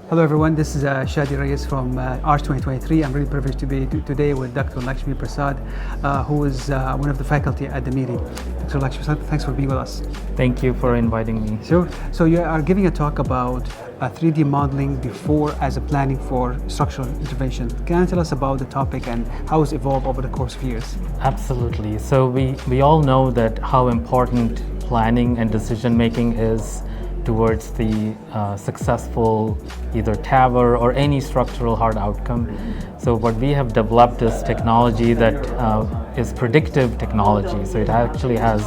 Hello everyone, this is Chadi Alraies from ARCH 2023. I'm really privileged to be today with Dr. Lakshmi Prasad, who is one of the faculty at the meeting. Dr. Lakshmi, thanks for being with us. Thank you for inviting me. Sure. So you are giving a talk about 3D modeling before as a planning for structural intervention. Can you tell us about the topic and how it's evolved over the course of years? Absolutely. So we all know that how important planning and decision making is towards the successful either TAVR or any structural heart outcome. So what we have developed is technology that is predictive technology. So it actually has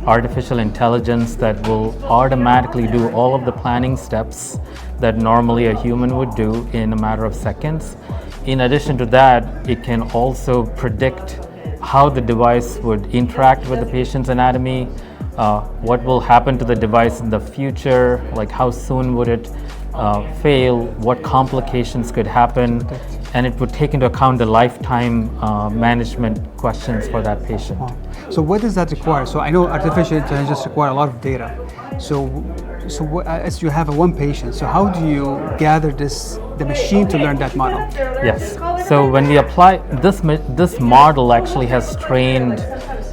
artificial intelligence that will automatically do all of the planning steps that normally a human would do in a matter of seconds. In addition to that, it can also predict how the device would interact with the patient's anatomy, what will happen to the device in the future, like how soon would it fail, what complications could happen, and it would take into account the lifetime management questions for that patient. So what does that require? So I know artificial intelligence require a lot of data. So as you have one patient, so how do you gather the machine to learn that model? Yes. So when we apply this model actually has trained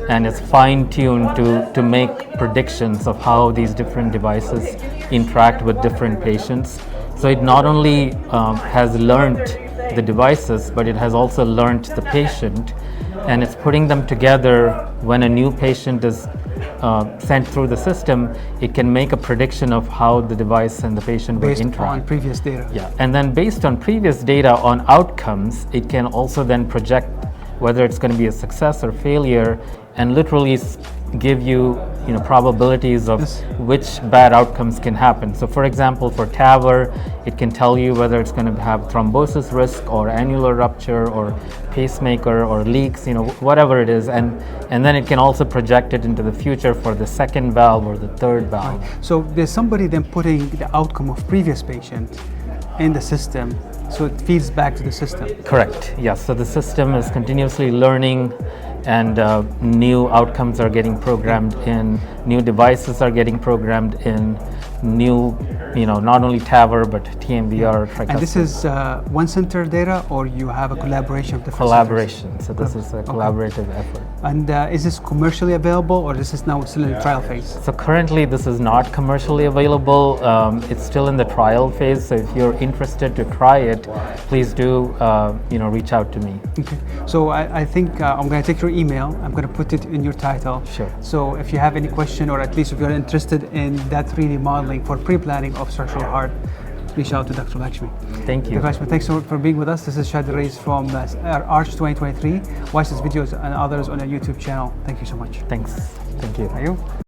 and is fine-tuned to make predictions of how these different devices interact with different patients. So it not only has learned the devices, but it has also learned the patient, and it's putting them together. When a new patient is sent through the system, it can make a prediction of how the device and the patient will interact. Based on previous data. Yeah, and then based on previous data on outcomes, it can also then project whether it's going to be a success or failure, and literally give you probabilities of which bad outcomes can happen. So for example, for TAVR, it can tell you whether it's going to have thrombosis risk or annular rupture or pacemaker or leaks, whatever it is, and then it can also project it into the future for the second valve or the third valve. Right. So there's somebody then putting the outcome of previous patient in the system, so it feeds back to the system. Correct, yes. So the system is continuously learning, and new outcomes are getting programmed in, new devices are getting programmed in, new, not only TAVR, but TMVR, tricuspid. And this is one center data, or you have a collaboration with different collaboration. centers? So this is a collaborative effort. And is this commercially available, or this is now still in the trial phase? So currently this is not commercially available. It's still in the trial phase. So if you're interested to try it, please do reach out to me. Okay. So I think I'm going to take your email. I'm going to put it in your title. Sure. So if you have any question, or at least if you're interested in that 3D modeling for pre-planning of structural heart, reach out to Dr. Lakshmi. Thank you. Dr. Lakshmi, thanks for being with us. This is Chadi Alraies from ARCH 2023. Watch these videos and others on our YouTube channel. Thank you so much. Thanks. Thank you. Are you?